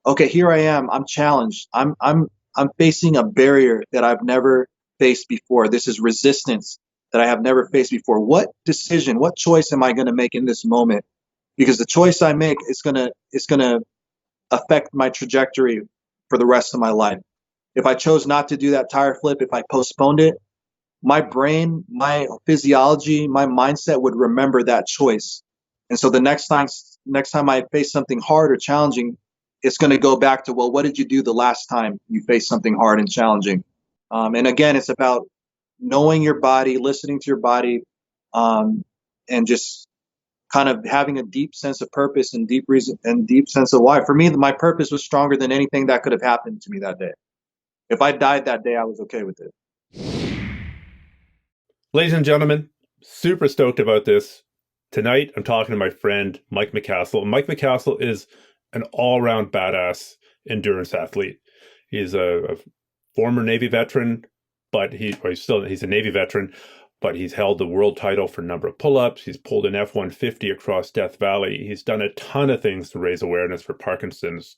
okay, here I am. I'm challenged. I'm facing a barrier that I've never faced before. This is resistance that I have never faced before. What decision, what choice am I going to make in this moment? Because the choice I make is gonna affect my trajectory for the rest of my life. If I chose not to do that tire flip, if I postponed it, my brain, my physiology, my mindset would remember that choice. And so the next time I face something hard or challenging, it's going to go back to, well, what did you do the last time you faced something hard and challenging? And again, it's about knowing your body, listening to your body, and just kind of having a deep sense of purpose and deep reason and deep sense of why. For me, my purpose was stronger than anything that could have happened to me that day. If I died that day, I was okay with it. Ladies and gentlemen, super stoked about this. Tonight, I'm talking to my friend, Mike McCastle. Mike McCastle is an all-around badass endurance athlete. He's a former Navy veteran, but he's a Navy veteran, but he's held the world title for number of pull-ups. He's pulled an F-150 across Death Valley. He's done a ton of things to raise awareness for Parkinson's.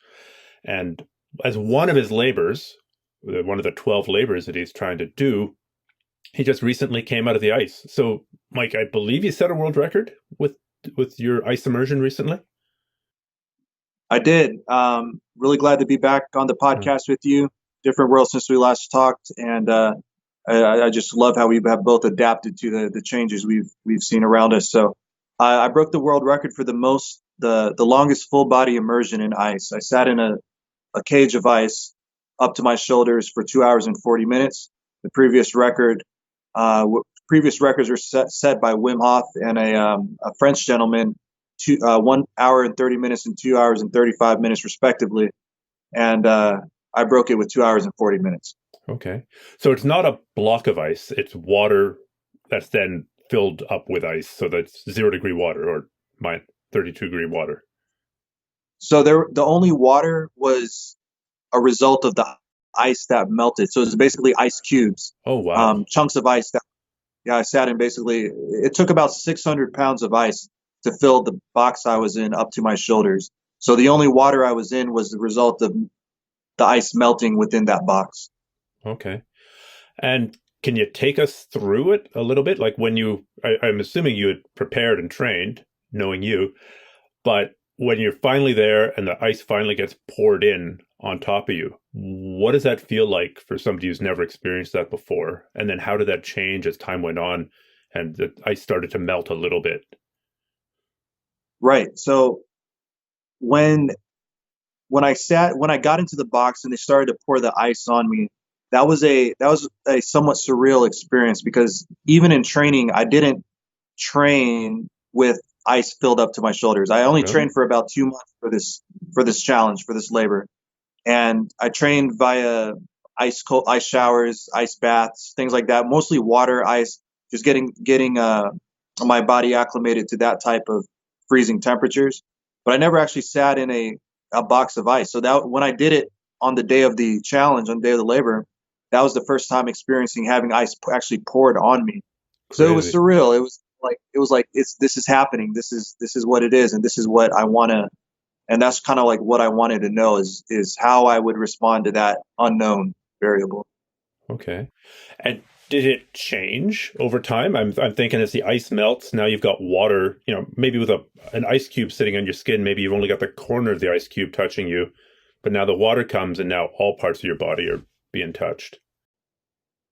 And as one of his labors, one of the 12 labors that he's trying to do, he just recently came out of the ice. So, Mike, I believe you set a world record with your ice immersion recently. I did. Really glad to be back on the podcast with you. Different world since we last talked, and I just love how we have both adapted to the changes we've seen around us. So, I broke the world record for the longest full body immersion in ice. I sat in a cage of ice up to my shoulders for 2 hours and 40 minutes. The previous records are set by Wim Hof and a French gentleman, 1 hour and 30 minutes and 2 hours and 35 minutes respectively. And I broke it with 2 hours and 40 minutes. Okay. So it's not a block of ice. It's water that's then filled up with ice. So that's 0 degree water or 32 degree water. So the only water was a result of the ice that melted. So it's basically ice cubes. Oh, wow. Chunks of ice I sat in. Basically, it took about 600 pounds of ice to fill the box I was in up to my shoulders. So the only water I was in was the result of the ice melting within that box. Okay. And can you take us through it a little bit? Like I'm assuming you had prepared and trained, knowing you, but when you're finally there and the ice finally gets poured in on top of you, what does that feel like for somebody who's never experienced that before? And then how did that change as time went on and the ice started to melt a little bit? Right. So when I got into the box and they started to pour the ice on me, that was a somewhat surreal experience, because even in training, I didn't train with ice filled up to my shoulders. I only trained for about 2 months for this challenge, for this labor. And I trained via ice showers, ice baths, things like that, mostly water, ice, just getting my body acclimated to that type of freezing temperatures. But I never actually sat in a box of ice. So that when I did it on the day of the challenge, on the day of the labor, that was the first time experiencing having ice actually poured on me. Crazy. So it was surreal. It was like this is happening. This is what it is, and this is what I want to. And that's kind of like what I wanted to know is how I would respond to that unknown variable. Okay. And did it change over time? I'm thinking as the ice melts, now you've got water, maybe with an ice cube sitting on your skin, maybe you've only got the corner of the ice cube touching you, but now the water comes and now all parts of your body are being touched.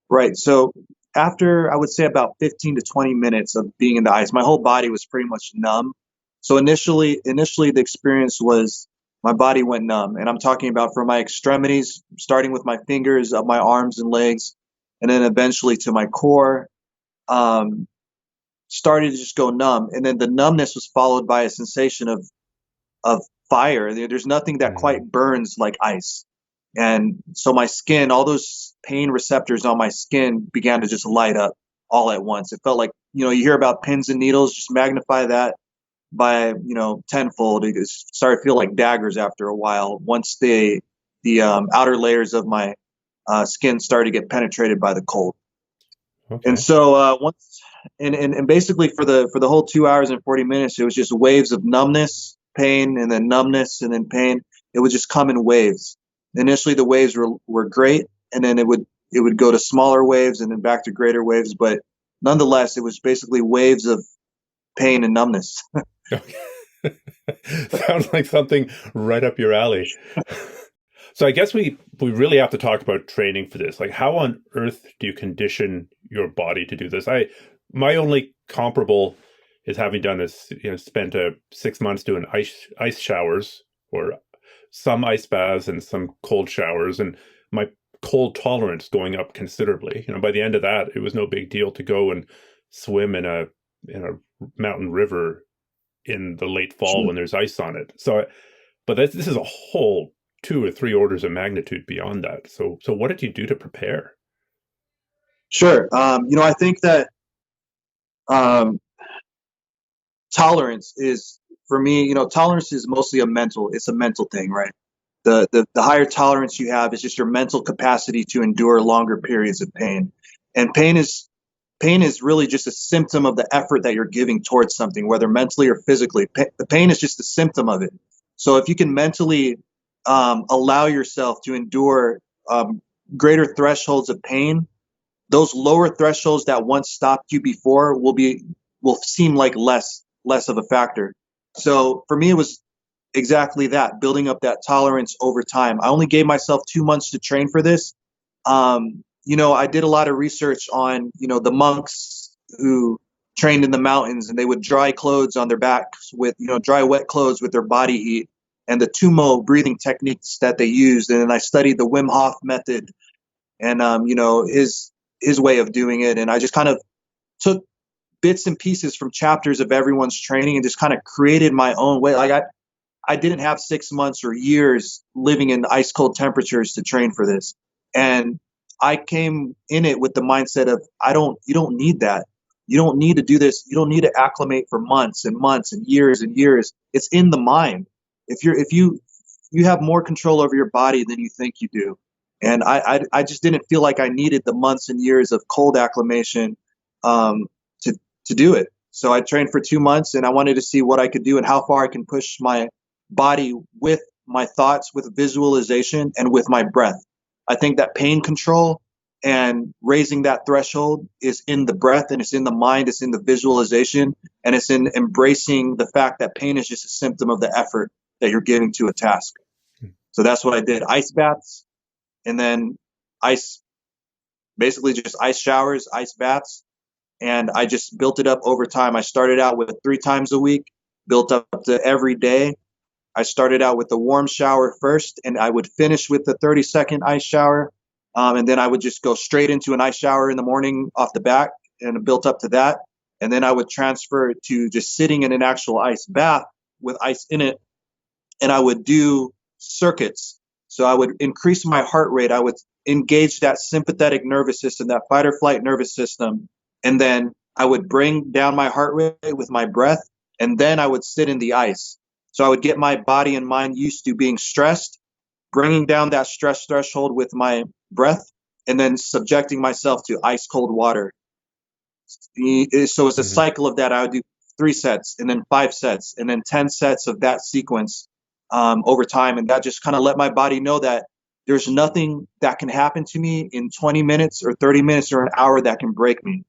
Right. So after, I would say, about 15 to 20 minutes of being in the ice, my whole body was pretty much numb. So initially the experience was my body went numb, and I'm talking about from my extremities, starting with my fingers up my arms and legs, and then eventually to my core, started to just go numb. And then the numbness was followed by a sensation of fire. There's nothing that quite burns like ice. And so my skin, all those pain receptors on my skin began to just light up all at once. It felt like, you hear about pins and needles, just magnify that by, tenfold. It started to feel like daggers after a while, once the outer layers of my skin started to get penetrated by the cold. Okay. And so once and basically for the whole 2 hours and 40 minutes, it was just waves of numbness, pain, and then numbness, and then pain. it would just come in waves. Initially, the waves were great, and then it would go to smaller waves and then back to greater waves. But nonetheless, it was basically waves of pain and numbness. Okay. Sounds like something right up your alley. So I guess we really have to talk about training for this. Like, how on earth do you condition your body to do this? My only comparable is having done this, spent 6 months doing ice showers, or some ice baths and some cold showers, and my cold tolerance going up considerably. By the end of that, it was no big deal to go and swim in a mountain river in the late fall when there's ice on it. So, but this is a whole 2 or 3 orders of magnitude beyond that. So what did you do to prepare? Sure. I think that tolerance is, for me, tolerance is mostly it's a mental thing, right? The higher tolerance you have is just your mental capacity to endure longer periods of pain. And pain is really just a symptom of the effort that you're giving towards something, whether mentally or physically. The pain is just a symptom of it. So if you can mentally allow yourself to endure greater thresholds of pain, those lower thresholds that once stopped you before will seem like less of a factor. So for me, it was exactly that, building up that tolerance over time. I only gave myself 2 months to train for this. I did a lot of research on, the monks who trained in the mountains, and they would dry clothes on their backs with, dry wet clothes with their body heat, and the Tummo breathing techniques that they used. And then I studied the Wim Hof method and, his way of doing it. And I just kind of took bits and pieces from chapters of everyone's training and just kind of created my own way. Like I didn't have 6 months or years living in ice cold temperatures to train for this. And I came in it with the mindset of, you don't need that. You don't need to do this. You don't need to acclimate for months and months and years. It's in the mind. If you have more control over your body than you think you do. And I just didn't feel like I needed the months and years of cold acclimation to do it. So I trained for 2 months, and I wanted to see what I could do and how far I can push my body with my thoughts, with visualization, and with my breath. I think that pain control and raising that threshold is in the breath, and it's in the mind, it's in the visualization, and it's in embracing the fact that pain is just a symptom of the effort that you're giving to a task. So that's what I did. Ice baths, and then basically just ice showers, ice baths. And I just built it up over time. I started out with 3 times a week, built up to every day. I started out with the warm shower first, and I would finish with the 30-second ice shower. And then I would just go straight into an ice shower in the morning off the bat, and built up to that. And then I would transfer to just sitting in an actual ice bath with ice in it. And I would do circuits. So I would increase my heart rate. I would engage that sympathetic nervous system, that fight or flight nervous system. And then I would bring down my heart rate with my breath. And then I would sit in the ice. So I would get my body and mind used to being stressed, bringing down that stress threshold with my breath, and then subjecting myself to ice cold water. So it's a cycle of that. I would do 3 sets, and then 5 sets, and then 10 sets of that sequence over time. And that just kind of let my body know that there's nothing that can happen to me in 20 minutes or 30 minutes or an hour that can break me.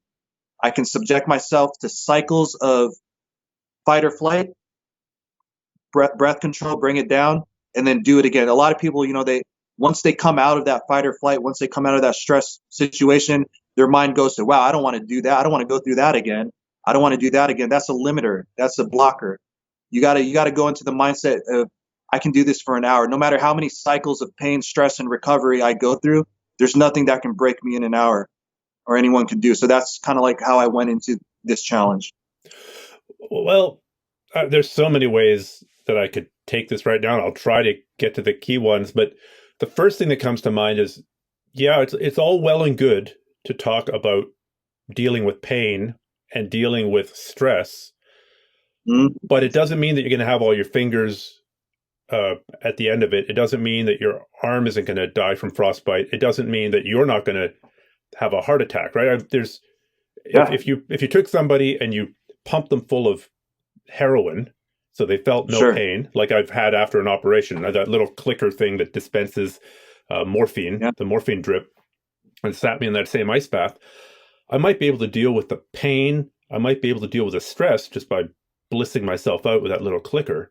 I can subject myself to cycles of fight or flight, breath control, bring it down, and then do it again. A lot of people, once they come out of that fight or flight, once they come out of that stress situation, their mind goes to, wow, I don't want to do that. I don't want to go through that again. I don't want to do that again. That's a limiter. That's a blocker. You gotta go into the mindset of, I can do this for an hour. No matter how many cycles of pain, stress, and recovery I go through, there's nothing that can break me in an hour, or anyone can do. So that's kind of like how I went into this challenge. Well, there's so many ways that I could take this right now, and I'll try to get to the key ones. But the first thing that comes to mind is, it's all well and good to talk about dealing with pain and dealing with stress, but it doesn't mean that you're going to have all your fingers at the end of it. It doesn't mean that your arm isn't going to die from frostbite. It doesn't mean that you're not going to have a heart attack, right? If you took somebody and you pumped them full of heroin, So they felt no Sure. pain, like I've had after an operation. That little clicker thing that dispenses morphine, Yeah. the morphine drip, and sat me in that same ice bath. I might be able to deal with the pain. I might be able to deal with the stress just by blissing myself out with that little clicker.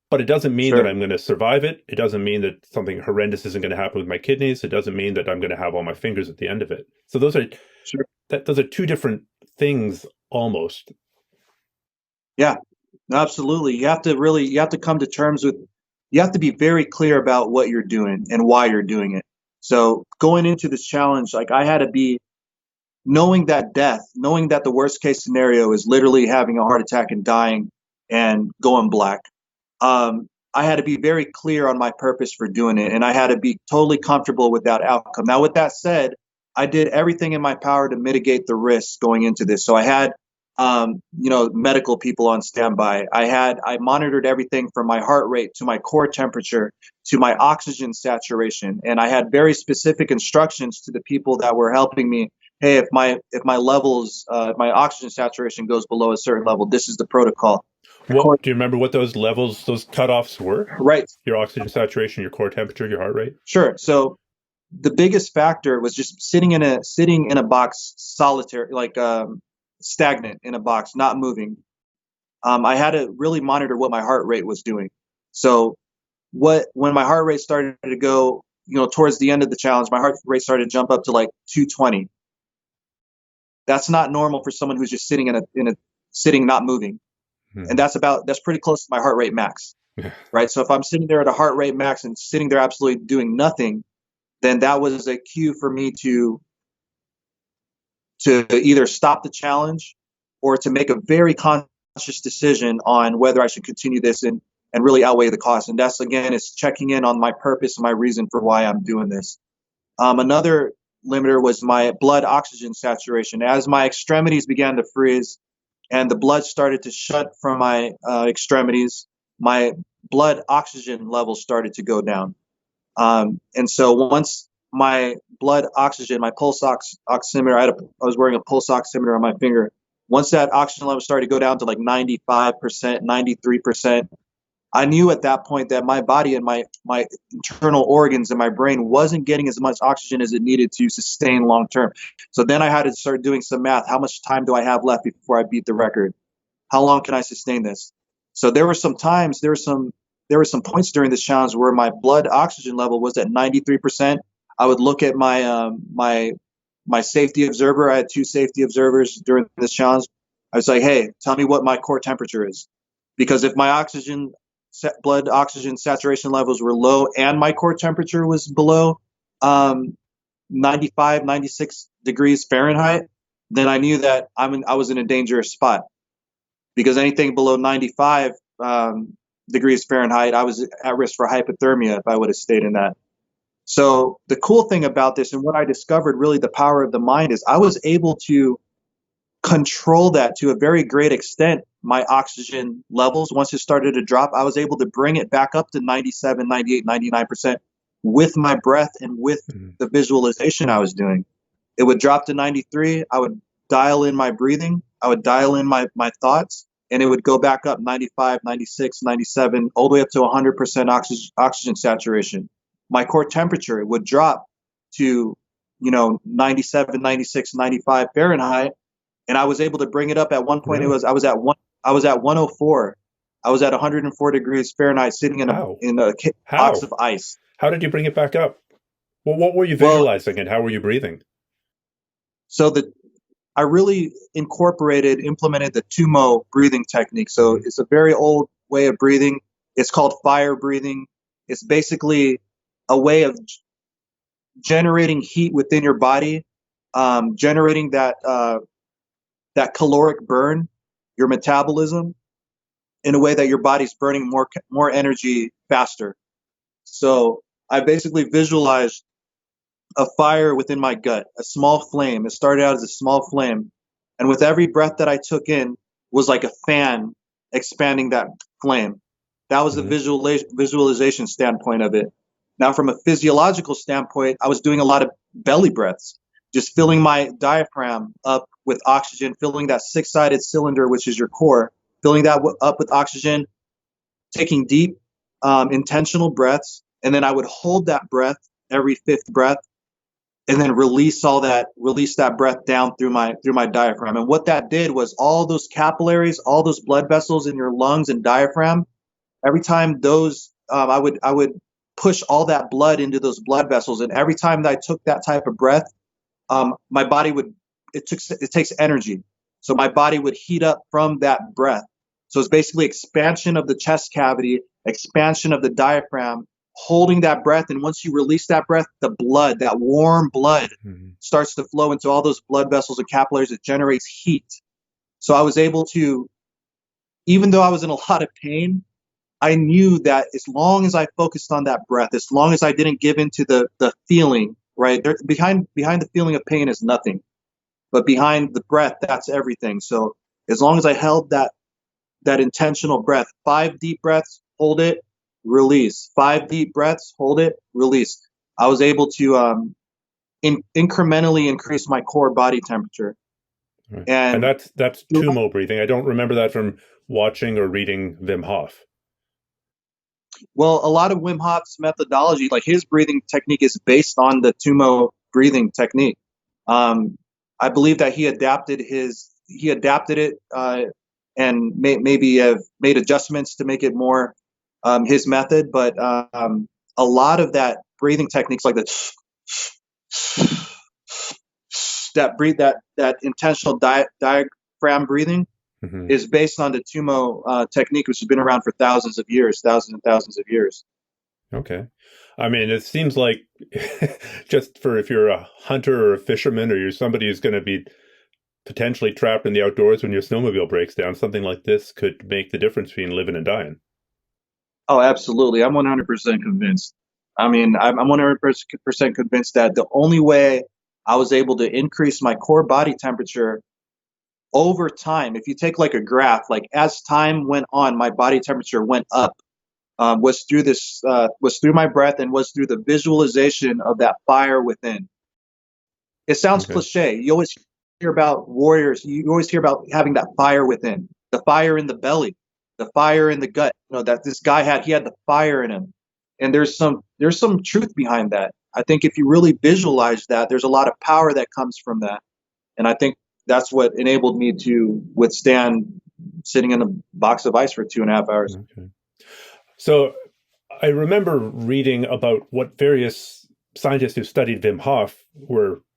But it doesn't mean that Sure. I'm going to survive it. It doesn't mean that something horrendous isn't going to happen with my kidneys. It doesn't mean that I'm going to have all my fingers at the end of it. So those Sure. are two different things almost. Yeah. Absolutely. You have to come to terms with, you have to be very clear about what you're doing and why you're doing it. So going into this challenge, like I had to be knowing that knowing that the worst case scenario is literally having a heart attack and dying and going black. I had to be very clear on my purpose for doing it, and I had to be totally comfortable with that outcome. Now, with that said, I did everything in my power to mitigate the risks going into this. So I had, medical people on standby. I monitored everything from my heart rate to my core temperature to my oxygen saturation, and I had very specific instructions to the people that were helping me. Hey, if my levels, my oxygen saturation goes below a certain level, this is the protocol. What do you remember what those levels, those cutoffs were? Right. Your oxygen saturation, your core temperature, your heart rate? Sure. So the biggest factor was just sitting in a box solitary, like stagnant in a box, not moving. I had to really monitor what my heart rate was doing. So when my heart rate started to go, towards the end of the challenge, my heart rate started to jump up to like 220. That's not normal for someone who's just sitting sitting, not moving. And that's pretty close to my heart rate max. Right. So if I'm sitting there at a heart rate max and sitting there absolutely doing nothing, then that was a cue for me to either stop the challenge or to make a very conscious decision on whether I should continue this and really outweigh the cost. And that's, again, it's checking in on my purpose and my reason for why I'm doing this. Another limiter was my blood oxygen saturation. As my extremities began to freeze and the blood started to shut from my extremities, my blood oxygen levels started to go down. And so once my blood oxygen, my pulse oximeter, I was wearing a pulse oximeter on my finger. Once that oxygen level started to go down to like 95%, 93%, I knew at that point that my body and my internal organs and my brain wasn't getting as much oxygen as it needed to sustain long term. So then I had to start doing some math. How much time do I have left before I beat the record? How long can I sustain this? So there were some points during this challenge where my blood oxygen level was at 93%. I would look at my my safety observer. I had two safety observers during this challenge. I was like, hey, tell me what my core temperature is. Because if my blood oxygen saturation levels were low and my core temperature was below 95, 96 degrees Fahrenheit, then I knew that I was in a dangerous spot. Because anything below 95 degrees Fahrenheit, I was at risk for hypothermia if I would have stayed in that. So the cool thing about this and what I discovered, really the power of the mind, is I was able to control that to a very great extent. My oxygen levels, once it started to drop, I was able to bring it back up to 97, 98, 99% with my breath and with the visualization I was doing. It would drop to 93. I would dial in my breathing. I would dial in my thoughts, and it would go back up 95, 96, 97, all the way up to 100% oxygen saturation. My core temperature would drop to, 97, 96, 95 Fahrenheit. And I was able to bring it up at one point. Really? I was at 104. I was at 104 degrees Fahrenheit sitting in a box of ice. How did you bring it back up? Well, what were you visualizing and how were you breathing? So I really implemented the Tummo breathing technique. So it's a very old way of breathing. It's called fire breathing. It's basically a way of generating heat within your body, generating that caloric burn, your metabolism, in a way that your body's burning more energy faster. So I basically visualized a fire within my gut, a small flame. It started out as a small flame. And with every breath that I took in was like a fan expanding that flame. That was the visualization standpoint of it. Now, from a physiological standpoint, I was doing a lot of belly breaths, just filling my diaphragm up with oxygen, filling that six-sided cylinder, which is your core, filling that up with oxygen, taking deep, intentional breaths, and then I would hold that breath every fifth breath, and then release that breath down through my diaphragm. And what that did was all those capillaries, all those blood vessels in your lungs and diaphragm, every time those, I would push all that blood into those blood vessels, and every time that I took that type of breath, my body would, it takes energy. So my body would heat up from that breath. So it's basically expansion of the chest cavity, expansion of the diaphragm, holding that breath. And once you release that breath, the blood, that warm blood, starts to flow into all those blood vessels and capillaries. It generates heat. So I was able to, even though I was in a lot of pain, I knew that as long as I focused on that breath, as long as I didn't give into the feeling, right? Behind the feeling of pain is nothing, but behind the breath, that's everything. So as long as I held that intentional breath, 5 deep breaths, hold it, release. 5 deep breaths, hold it, release. I was able to incrementally increase my core body temperature. Right. And that's Tummo breathing. I don't remember that from watching or reading Wim Hof. Well, a lot of Wim Hof's methodology, like his breathing technique, is based on the Tummo breathing technique. I believe that he adapted it and maybe have made adjustments to make it more his method. But a lot of that breathing techniques, like that intentional diaphragm breathing, is based on the Tummo technique, which has been around for thousands and thousands of years. Okay. I mean, it seems like just for if you're a hunter or a fisherman, or you're somebody who's going to be potentially trapped in the outdoors when your snowmobile breaks down, something like this could make the difference between living and dying. Oh, absolutely. I'm 100% convinced. I mean, I'm 100% convinced that the only way I was able to increase my core body temperature over time, if you take like a graph, like as time went on, my body temperature went up, was through my breath, and was through the visualization of that fire within. It sounds cliche. You always hear about warriors. You always hear about having that fire within, the fire in the belly, the fire in the gut. You know, that this guy had the fire in him. And there's some truth behind that. I think if you really visualize that, there's a lot of power that comes from that. And I think that's what enabled me to withstand sitting in a box of ice for 2.5 hours. Okay. So I remember reading about what various scientists who studied Wim Hof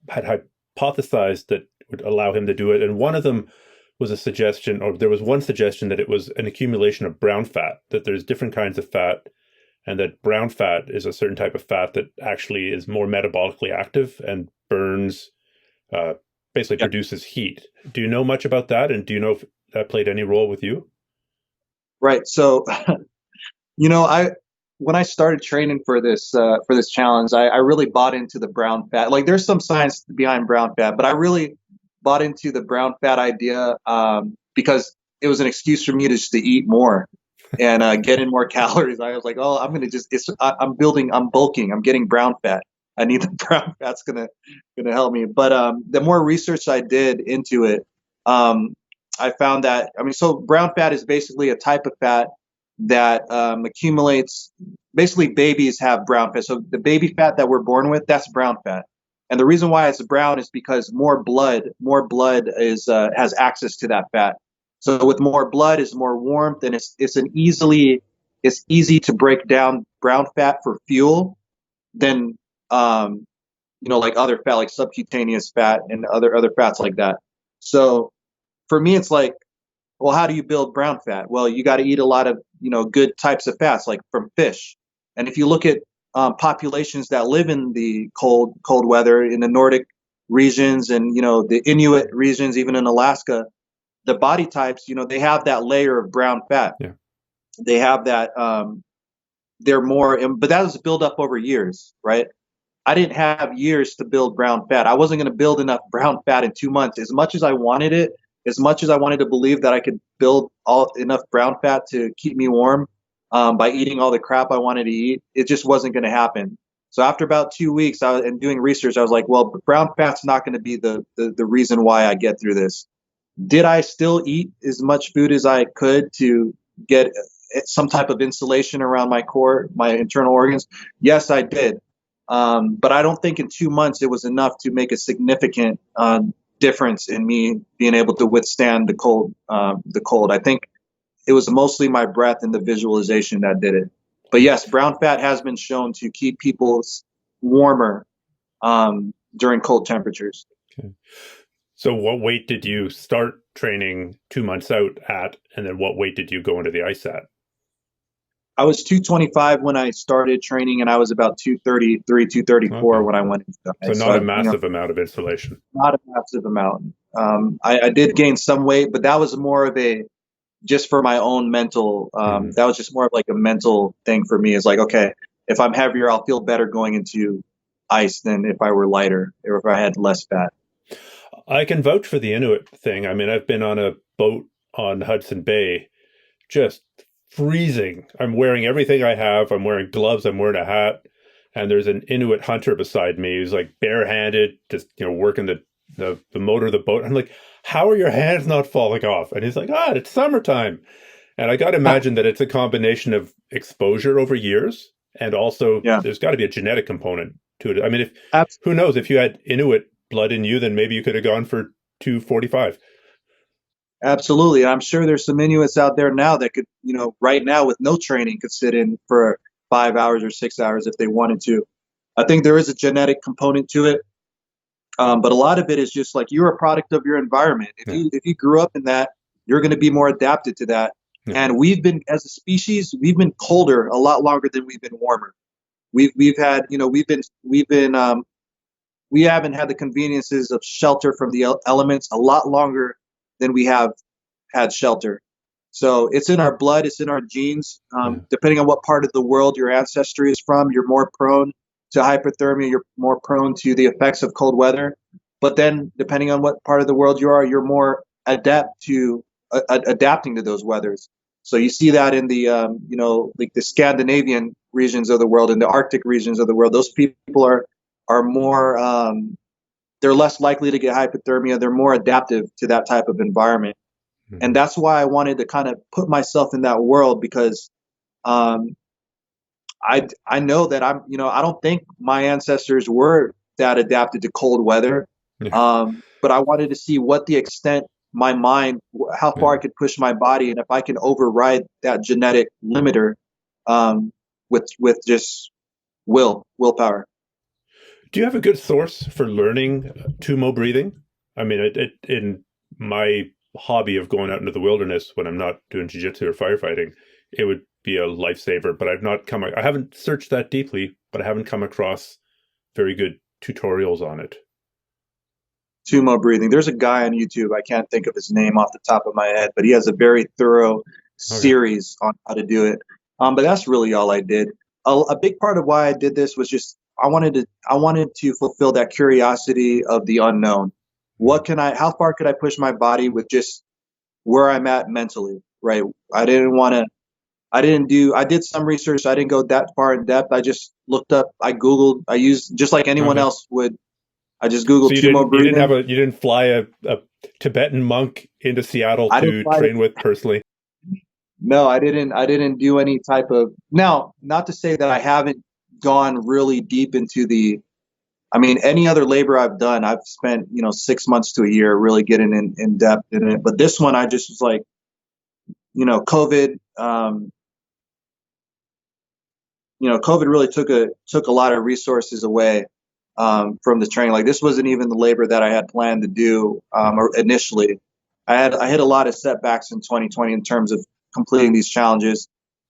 had hypothesized that would allow him to do it. And one of them was there was one suggestion that it was an accumulation of brown fat, that there's different kinds of fat, and that brown fat is a certain type of fat that actually is more metabolically active and burns, basically produces heat. Do you know much about that? And do you know if that played any role with you? Right. So, when I started training for this challenge, I really bought into the brown fat. Like, there's some science behind brown fat, but I really bought into the brown fat idea because it was an excuse for me to eat more and get in more calories. I was like, oh, I'm bulking, I'm getting brown fat. I need the brown fat's gonna help me. But the more research I did into it, I found that, so brown fat is basically a type of fat that accumulates. Basically, babies have brown fat. So the baby fat that we're born with, that's brown fat. And the reason why it's brown is because more blood is has access to that fat. So with more blood is more warmth, and it's easy to break down brown fat for fuel than like other fat, like subcutaneous fat and other fats like that. So for me, it's like, well, how do you build brown fat? Well, you got to eat a lot of good types of fats, like from fish. And if you look at populations that live in the cold weather in the Nordic regions and the Inuit regions, even in Alaska, the body types, they have that layer of brown fat. Yeah. They have that. They're more, but that was built up over years, right? I didn't have years to build brown fat. I wasn't going to build enough brown fat in 2 months. As much as I wanted it, as much as I wanted to believe that I could build enough brown fat to keep me warm by eating all the crap I wanted to eat, it just wasn't going to happen. So after about 2 weeks and doing research, I was like, well, brown fat's not going to be the reason why I get through this. Did I still eat as much food as I could to get some type of insulation around my core, my internal organs? Yes, I did. But I don't think in 2 months it was enough to make a significant difference in me being able to withstand the cold. The cold. I think it was mostly my breath and the visualization that did it. But yes, brown fat has been shown to keep people warmer during cold temperatures. Okay. So what weight did you start training 2 months out at, and then what weight did you go into the ice at? I was 225 when I started training, and I was about 233, 234 Okay. when I went into the So ice. not a massive amount of insulation. Not a massive amount. I did gain some weight, but that was more of a just for my own mental. That was just more of like a mental thing for me. Is like, okay, if I'm heavier, I'll feel better going into ice than if I were lighter or if I had less fat. I can vouch for the Inuit thing. I mean, I've been on a boat on Hudson Bay, just freezing. I'm wearing everything I have. I'm wearing gloves. I'm wearing a hat. And there's an Inuit hunter beside me who's like barehanded, just, working the motor of the boat. I'm like, how are your hands not falling off? And he's like, it's summertime. And I got to imagine that it's a combination of exposure over years. And also there's got to be a genetic component to it. I mean, who knows, if you had Inuit blood in you, then maybe you could have gone for 245. Absolutely. I'm sure there's some Inuits out there now that could, right now with no training could sit in for 5 hours or 6 hours if they wanted to. I think there is a genetic component to it. But a lot of it is just like you're a product of your environment. If you grew up in that, you're going to be more adapted to that. Yeah. And we've been, as a species, we've been colder a lot longer than we've been warmer. We haven't had the conveniences of shelter from the elements a lot longer than we have had shelter. So it's in our blood, it's in our genes. Depending on what part of the world your ancestry is from, you're more prone to hypothermia, you're more prone to the effects of cold weather. But then depending on what part of the world you are, you're more adapting to those weathers. So you see that in the, like the Scandinavian regions of the world and the Arctic regions of the world. Those people are more, they're less likely to get hypothermia. They're more adaptive to that type of environment. Mm-hmm. And that's why I wanted to kind of put myself in that world because I know that I don't think my ancestors were that adapted to cold weather. Yeah. But I wanted to see what the extent my mind, how far I could push my body, and if I can override that genetic limiter with just willpower. Do you have a good source for learning Tummo breathing? I mean, in my hobby of going out into the wilderness when I'm not doing jiu-jitsu or firefighting, it would be a lifesaver, but I haven't searched that deeply, but I haven't come across very good tutorials on it. Tummo breathing. There's a guy on YouTube. I can't think of his name off the top of my head, but he has a very thorough series on how to do it. But that's really all I did. A big part of why I did this was just I wanted to fulfill that curiosity of the unknown. How far could I push my body with just where I'm at mentally, right? I did some research. I didn't go that far in depth. I just looked up, I Googled, I used just like anyone else would. I just Googled Tummo breathing. You didn't fly a Tibetan monk into Seattle to train with personally? No, I didn't do any type of, now, not to say that I haven't gone really deep into any other labor I've done, I've spent, 6 months to a year really getting in depth in it. But this one, I just was like, COVID, COVID really took a lot of resources away from the training. Like this wasn't even the labor that I had planned to do initially. I hit a lot of setbacks in 2020 in terms of completing these challenges.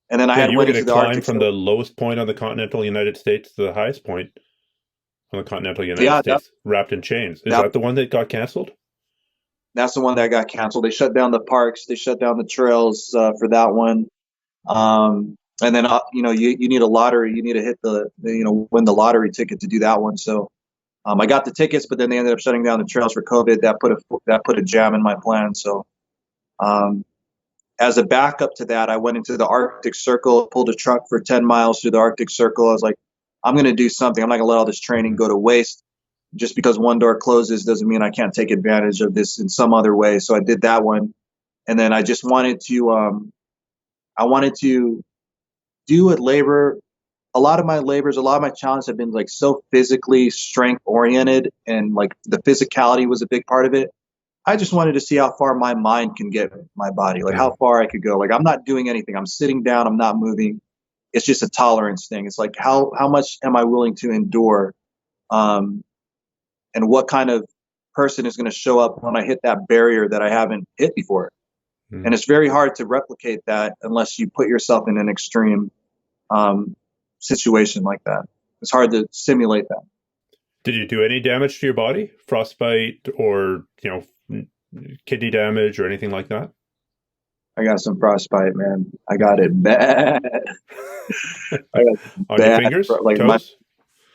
And then you were going to climb from the lowest point on the continental United States to the highest point on the continental United States, wrapped in chains. Is that the one that got canceled? That's the one that got canceled. They shut down the parks. They shut down the trails for that one. And then, you need a lottery. You need to hit win the lottery ticket to do that one. So I got the tickets, but then they ended up shutting down the trails for COVID. That put a jam in my plan. So as a backup to that, I went into the Arctic Circle, pulled a truck for 10 miles through the Arctic Circle. I was like, I'm going to do something. I'm not going to let all this training go to waste. just because one door closes doesn't mean I can't take advantage of this in some other way. So I did that one. And then I just wanted to, I wanted to do a labor. A lot of my labors, a lot of my challenges have been like so physically strength oriented, and like the physicality was a big part of it. I just wanted to see how far my mind can get my body, like Yeah. how far I could go. Like I'm not doing anything. I'm sitting down. I'm not moving. It's just a tolerance thing. It's like how much am I willing to endure, um, and what kind of person is going to show up when I hit that barrier that I haven't hit before. Mm. And it's very hard to replicate that unless you put yourself in an extreme um, situation like that. It's hard to simulate that. Did you do any damage to your body? Frostbite or, kidney damage or anything like that? I got some frostbite, man. I got it bad. I got On your bad, fingers? like Toes?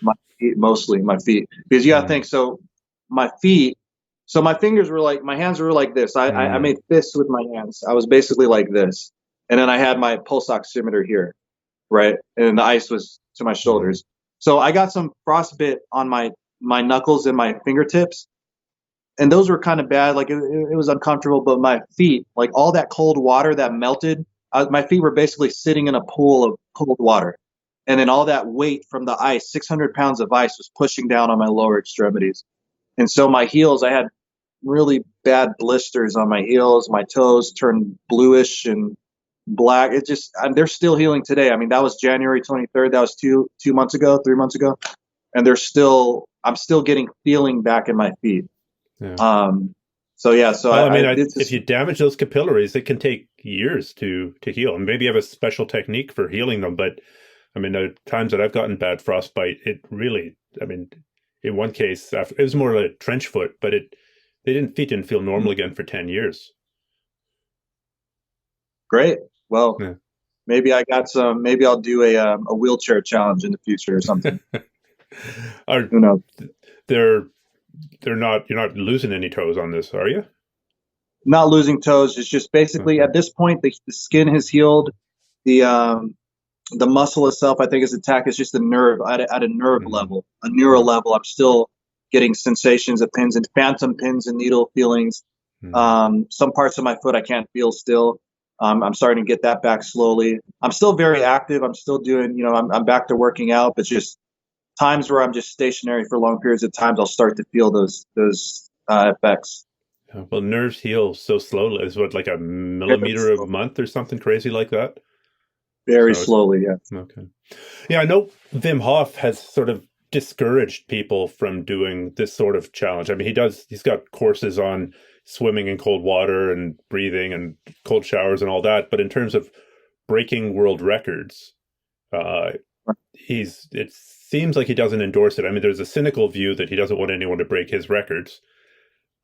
my feet, mostly my feet, because you got to think. So my feet, so my fingers were like, my hands were like this. I made fists with my hands. I was basically like this, and then I had my pulse oximeter here, right, and the ice was to my shoulders. So I got some frostbite on my knuckles and my fingertips, and those were kind of bad. Like it was uncomfortable. But my feet, like all that cold water that melted, my feet were basically sitting in a pool of cold water. And then all that weight from the ice, 600 pounds of ice, was pushing down on my lower extremities. And so my heels, I had really bad blisters on my heels. My toes turned bluish and black. It just, they're still healing today. I mean, that was January 23rd. That was 2 months ago, 3 months ago. And I'm still getting feeling back in my feet. Yeah. So yeah, so well, I did if you damage those capillaries, it can take years to heal. And maybe you have a special technique for healing them. But I mean, the times that I've gotten bad frostbite, it really, I mean, in one case, it was more like a trench foot, but feet didn't feel normal again for 10 years. Great. Well, Yeah. maybe maybe I'll do a wheelchair challenge in the future or something. Who knows? You're not losing any toes on this, are you? Not losing toes. It's just basically at this point, the skin has healed. The muscle itself, I think, is attacked. It's just a nerve at a nerve level, a neural level. I'm still getting sensations of pins and phantom pins and needle feelings. Some parts of my foot I can't feel still. I'm starting to get that back slowly. I'm still very active. I'm still doing, I'm back to working out, but just times where I'm just stationary for long periods of times, I'll start to feel those effects. Well, nerves heal so slowly. It's what, like a millimeter a month or something crazy like that? Very slowly, yeah. Okay. Yeah, I know Wim Hof has sort of discouraged people from doing this sort of challenge. I mean, he's got courses on swimming in cold water and breathing and cold showers and all that. But in terms of breaking world records, it seems like he doesn't endorse it. I mean, there's a cynical view that he doesn't want anyone to break his records.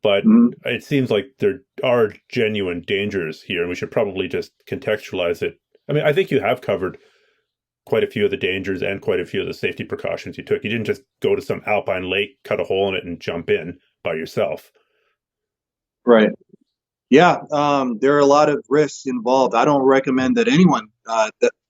But it seems like there are genuine dangers here, and we should probably just contextualize it. I mean, I think you have covered quite a few of the dangers and quite a few of the safety precautions you took. You didn't just go to some alpine lake, cut a hole in it, and jump in by yourself. Right. Yeah. There are a lot of risks involved. I don't recommend that anyone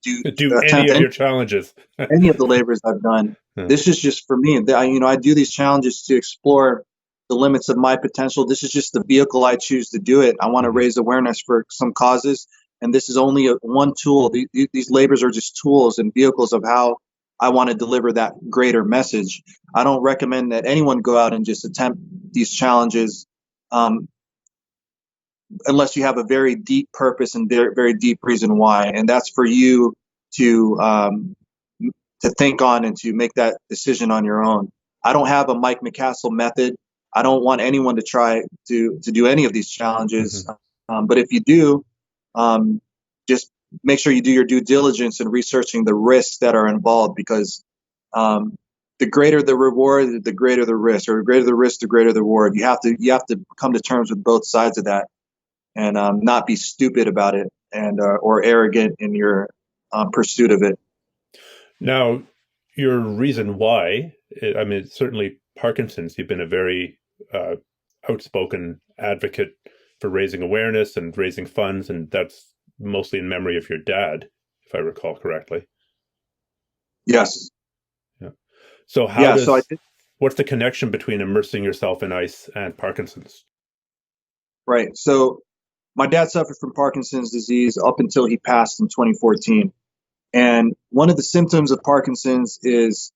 do any of your challenges. Any of the labors I've done. This is just for me. I do these challenges to explore the limits of my potential. This is just the vehicle I choose to do it. I want to raise awareness for some causes. And this is only one tool. These labors are just tools and vehicles of how I want to deliver that greater message. I don't recommend that anyone go out and just attempt these challenges unless you have a very deep purpose and very, very deep reason why. And that's for you to think on and to make that decision on your own. I don't have a Mike McCastle method. I don't want anyone to try to do any of these challenges. But if you do, just make sure you do your due diligence in researching the risks that are involved, because the greater the reward, the greater the risk, or the greater the risk, the greater the reward. You have to come to terms with both sides of that, and not be stupid about it and or arrogant in your pursuit of it. Now, your reason why, I mean, certainly Parkinson's, you've been a very outspoken advocate for raising awareness and raising funds, and that's mostly in memory of your dad, if I recall correctly. Yes. Yeah. So I did. what's the connection between immersing yourself in ice and Parkinson's? Right. So my dad suffered from Parkinson's disease up until he passed in 2014. And one of the symptoms of Parkinson's is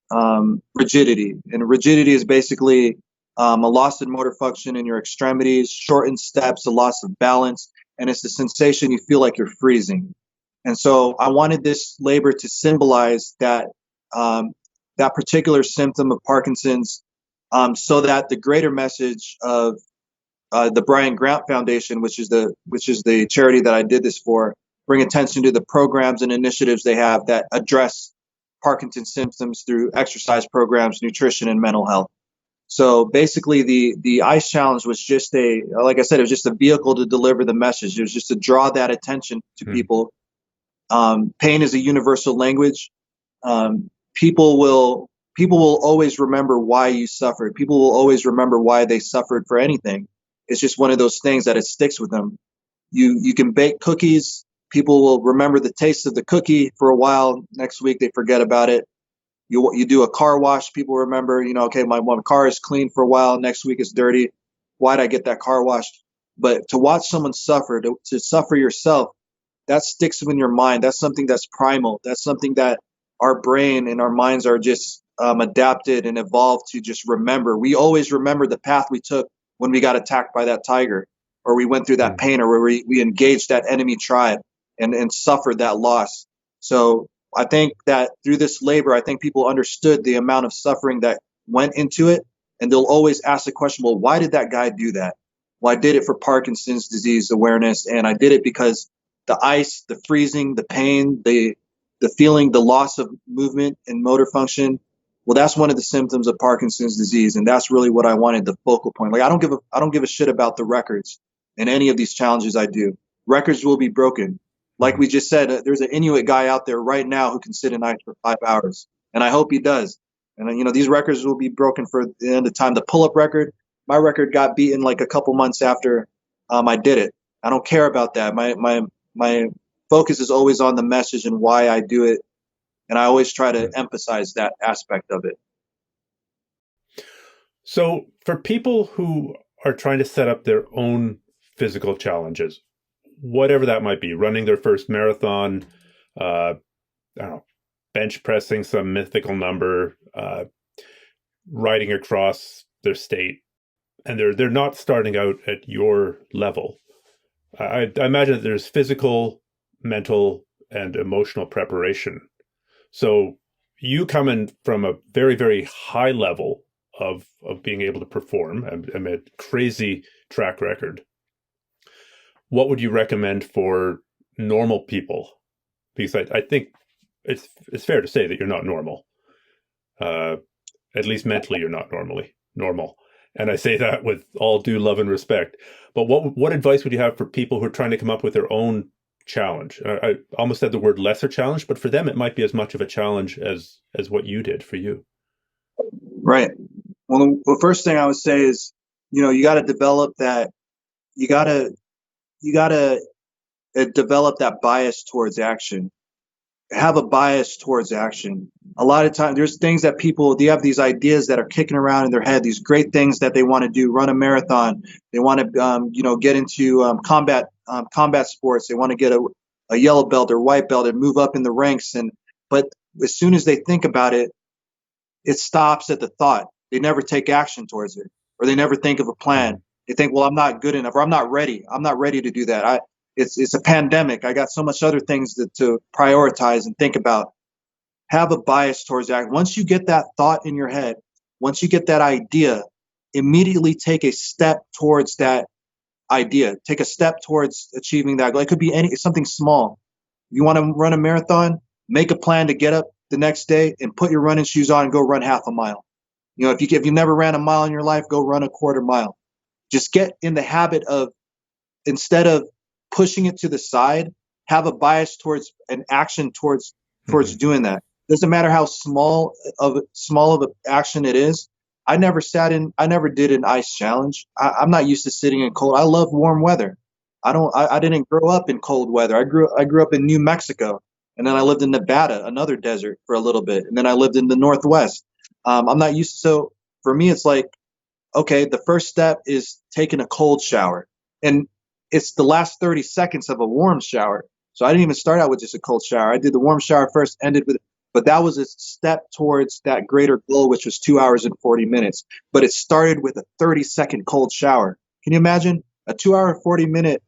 rigidity. And rigidity is basically a loss in motor function in your extremities, shortened steps, a loss of balance, and it's the sensation you feel like you're freezing. And so I wanted this labor to symbolize that that particular symptom of Parkinson's, so that the greater message of the Brian Grant Foundation, which is the charity that I did this for, bring attention to the programs and initiatives they have that address Parkinson's symptoms through exercise programs, nutrition, and mental health. So basically, the ICE challenge was just like I said, it was just a vehicle to deliver the message. It was just to draw that attention to people. Pain is a universal language. People will always remember why you suffered. People will always remember why they suffered for anything. It's just one of those things that it sticks with them. You can bake cookies. People will remember the taste of the cookie for a while. Next week, they forget about it. You do a car wash. People remember, okay, my car is clean for a while. Next week it's dirty. Why'd I get that car washed? But to watch someone suffer, to suffer yourself, that sticks in your mind. That's something that's primal. That's something that our brain and our minds are just adapted and evolved to just remember. We always remember the path we took when we got attacked by that tiger, or we went through that pain, or where we engaged that enemy tribe and suffered that loss. So I think that through this labor, I think people understood the amount of suffering that went into it. And they'll always ask the question, well, why did that guy do that? Well, I did it for Parkinson's disease awareness. And I did it because the ice, the freezing, the pain, the feeling, the loss of movement and motor function, well, that's one of the symptoms of Parkinson's disease. And that's really what I wanted, the focal point. Like, I don't give a shit about the records in any of these challenges I do. Records will be broken. Like we just said, there's an Inuit guy out there right now who can sit in ice for 5 hours. And I hope he does. And, these records will be broken for the end of time. The pull-up record, my record got beaten like a couple months after I did it. I don't care about that. My focus is always on the message and why I do it. And I always try to emphasize that aspect of it. So for people who are trying to set up their own physical challenges, whatever that might be, running their first marathon, I don't know, bench pressing some mythical number, riding across their state, and they're not starting out at your level. I imagine that there's physical, mental, and emotional preparation. So you coming from a very, very high level of being able to perform, and a crazy track record. What would you recommend for normal people? Because I think it's fair to say that you're not normal. At least mentally, you're not normal. And I say that with all due love and respect. But what advice would you have for people who are trying to come up with their own challenge? I almost said the word lesser challenge, but for them, it might be as much of a challenge as what you did for you. Right. Well, the first thing I would say is, you got to develop that. You got to develop that bias towards action. Have a bias towards action. A lot of times there's things that they have these ideas that are kicking around in their head, these great things that they want to do, run a marathon. They want to, get into combat sports. They want to get a yellow belt or white belt and move up in the ranks. But as soon as they think about it, it stops at the thought. They never take action towards it, or they never think of a plan. They think, well, I'm not good enough, or I'm not ready. I'm not ready to do that. It's a pandemic. I got so much other things to prioritize and think about. Have a bias towards that. Once you get that thought in your head, once you get that idea, immediately take a step towards that idea. Take a step towards achieving that. It could be something small. You want to run a marathon? Make a plan to get up the next day and put your running shoes on and go run half a mile. If you've never ran a mile in your life, go run a quarter mile. Just get in the habit of, instead of pushing it to the side, have a bias towards an action towards doing that. Doesn't matter how small of an action it is. I never did an ice challenge. I'm not used to sitting in cold. I love warm weather. I didn't grow up in cold weather. I grew up in New Mexico, and then I lived in Nevada, another desert, for a little bit, and then I lived in the Northwest. I'm not used to. So for me, it's like, okay, the first step is taking a cold shower. And it's the last 30 seconds of a warm shower. So I didn't even start out with just a cold shower. I did the warm shower first, ended with, but that was a step towards that greater goal, which was 2 hours and 40 minutes. But it started with a 30-second cold shower. Can you imagine? A 2 hour, 40-minute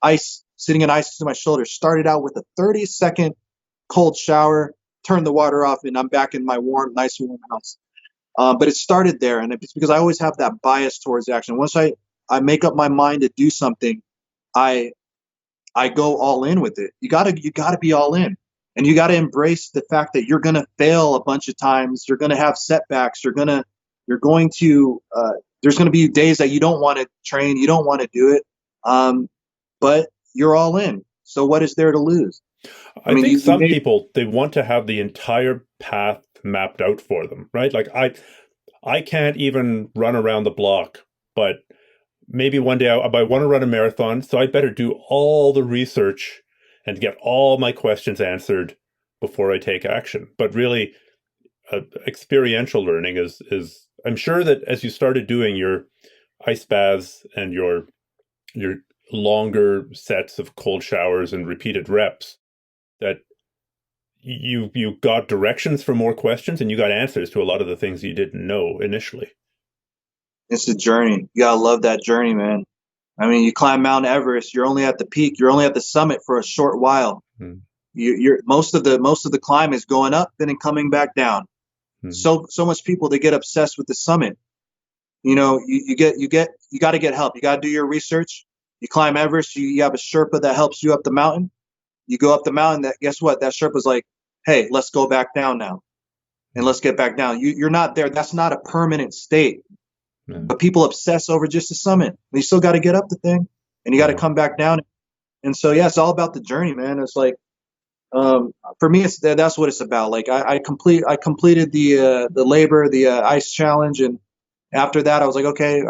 ice, sitting in ice to my shoulders, started out with a 30-second cold shower, turned the water off, and I'm back in my warm, nice warm house. But it started there, and it's because I always have that bias towards action. Once I make up my mind to do something, I go all in with it. You gotta be all in, and you gotta embrace the fact that you're gonna fail a bunch of times. You're gonna have setbacks. There's gonna be days that you don't want to train, you don't want to do it, but you're all in. So what is there to lose? I mean, think some people, they want to have the entire path mapped out for them, right? Like I can't even run around the block, but maybe one day I want to run a marathon, so I better do all the research and get all my questions answered before I take action. But really, experiential learning is I'm sure that as you started doing your ice baths and your longer sets of cold showers and repeated reps, that you got directions for more questions and you got answers to a lot of the things you didn't know initially. It's a journey. You gotta love that journey, man. I mean, you climb Mount Everest, you're only at the peak, you're only at the summit for a short while. You're most of the climb is going up, then coming back down. So much people, they get obsessed with the summit. You know, you got to get help. You got to do your research. You climb Everest, you have a Sherpa that helps you up the mountain. You go up the mountain, guess what? That Sherpa's like, hey, let's go back down now. And let's get back down. You're not there. That's not a permanent state. But people obsess over just the summit. You still got to get up the thing, and you got to come back down. And so, yeah, it's all about the journey, man. It's like, for me, that's what it's about. Like I completed the labor, the ice challenge, and after that, I was like, okay,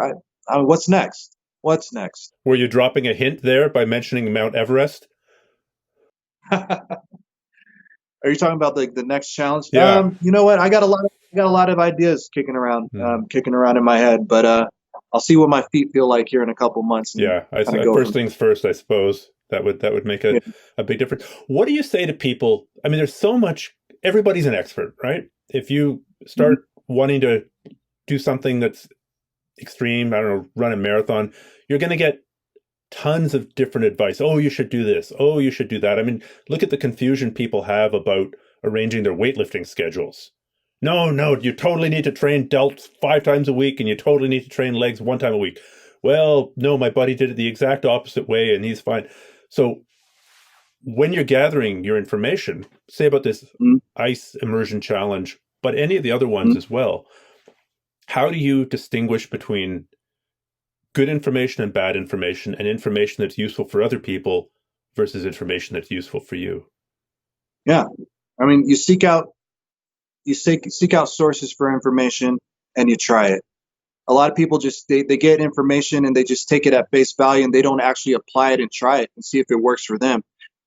what's next? What's next? Were you dropping a hint there by mentioning Mount Everest? Are you talking about the next challenge? Yeah. You know what? I got a lot of ideas kicking around in my head, but I'll see what my feet feel like here in a couple months. Yeah, first things first, I suppose. That would make a big difference. What do you say to people? I mean, there's so much. Everybody's an expert, right? If you start wanting to do something that's extreme, I don't know, run a marathon, you're going to get tons of different advice. Oh, you should do this. Oh, you should do that. I mean, look at the confusion people have about arranging their weightlifting schedules. No, you totally need to train delts 5 times a week, and you totally need to train legs 1 time a week. Well, no, my buddy did it the exact opposite way, and he's fine. So when you're gathering your information, say about this ice immersion challenge, but any of the other ones as well, how do you distinguish between good information and bad information, and information that's useful for other people versus information that's useful for you? Yeah. I mean, you seek out sources for information and you try it. A lot of people just, they get information and they just take it at face value, and they don't actually apply it and try it and see if it works for them.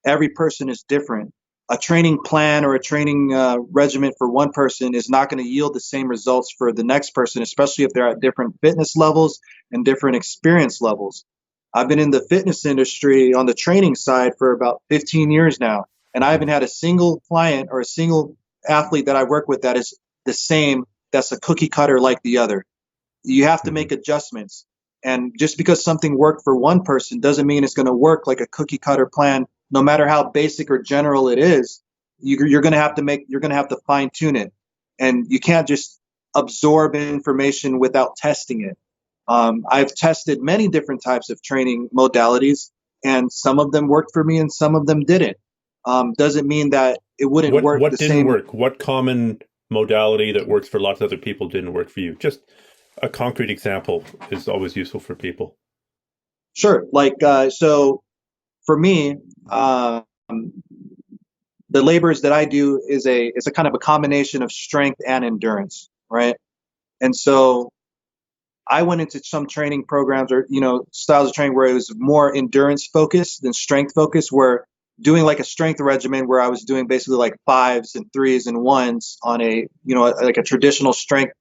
Every person is different. A training plan or a training regimen for one person is not going to yield the same results for the next person, especially if they're at different fitness levels and different experience levels. I've been in the fitness industry on the training side for about 15 years now, and I haven't had a single client or a single athlete that I work with that is the same, that's a cookie cutter like the other. You have to make adjustments. And just because something worked for one person doesn't mean it's going to work like a cookie cutter plan. No matter how basic or general it is, you're going to have to fine tune it. And you can't just absorb information without testing it. I've tested many different types of training modalities, and some of them worked for me and some of them didn't. Doesn't mean that it wouldn't work. What didn't work? What common modality that works for lots of other people didn't work for you? Just a concrete example is always useful for people. Sure. Like, so for me, the labors that I do is a kind of a combination of strength and endurance, right? And so I went into some training programs or, styles of training where it was more endurance focused than strength focused, where doing like a strength regimen where I was doing basically like 5s and 3s and 1s on like a traditional strength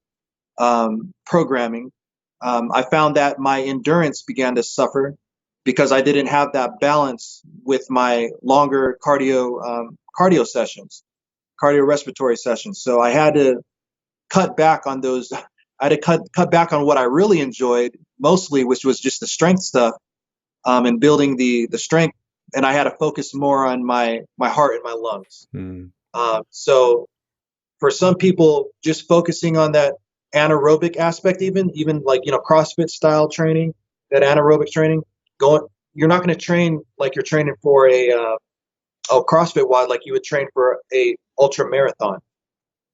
programming, I found that my endurance began to suffer because I didn't have that balance with my longer cardio sessions, cardiorespiratory sessions. So I had to cut back on those. I had to cut back on what I really enjoyed mostly, which was just the strength stuff, and building the strength. And I had to focus more on my heart and my lungs. So for some people, just focusing on that anaerobic aspect, even like, CrossFit style training, that anaerobic training, you're not going to train like you're training for a CrossFit WOD, like you would train for a ultra marathon.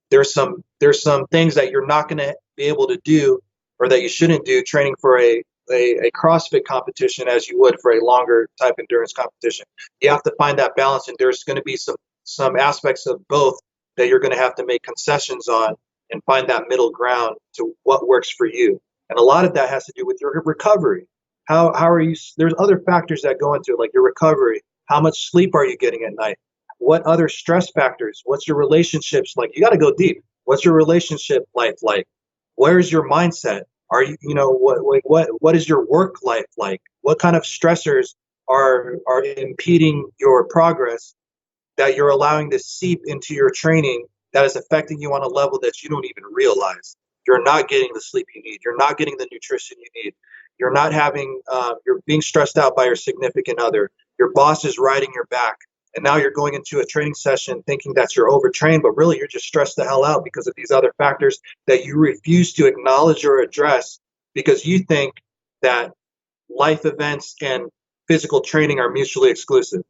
There's some things that you're not going to be able to do, or that you shouldn't do training for a CrossFit competition as you would for a longer type endurance competition. You have to find that balance, and there's going to be some aspects of both that you're going to have to make concessions on and find that middle ground to what works for you. And a lot of that has to do with your recovery. How are you? There's other factors that go into it, like your recovery. How much sleep are you getting at night? What other stress factors? What's your relationships like? You got to go deep. What's your relationship life like? Where's your mindset? Are you, what is your work life like? What kind of stressors are impeding your progress that you're allowing to seep into your training that is affecting you on a level that you don't even realize? You're not getting the sleep you need. You're not getting the nutrition you need. You're not having, you're being stressed out by your significant other. Your boss is riding your back. And now you're going into a training session thinking that you're overtrained, but really you're just stressed the hell out because of these other factors that you refuse to acknowledge or address because you think that life events and physical training are mutually exclusive.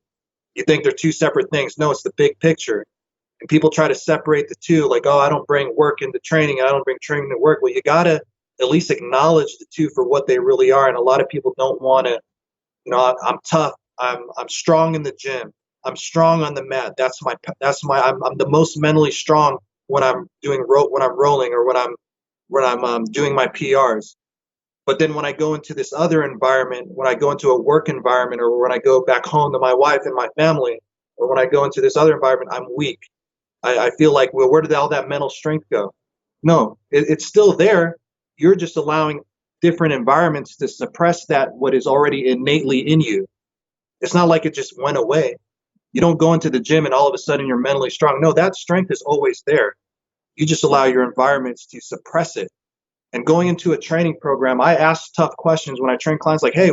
You think they're two separate things. No, it's the big picture. And people try to separate the two, like, oh, I don't bring work into training, and I don't bring training to work. Well, you got to at least acknowledge the two for what they really are. And a lot of people don't want to, I'm tough. I'm strong in the gym. I'm strong on the mat. I'm the most mentally strong when I'm rolling, or when I'm doing my PRs. But then when I go into this other environment, when I go into a work environment, or when I go back home to my wife and my family, or when I go into this other environment, I'm weak. I feel like, well, where did all that mental strength go? No, it's still there. You're just allowing different environments to suppress what is already innately in you. It's not like it just went away. You don't go into the gym and all of a sudden you're mentally strong. No, that strength is always there. You just allow your environments to suppress it. And going into a training program, I ask tough questions when I train clients, like, hey,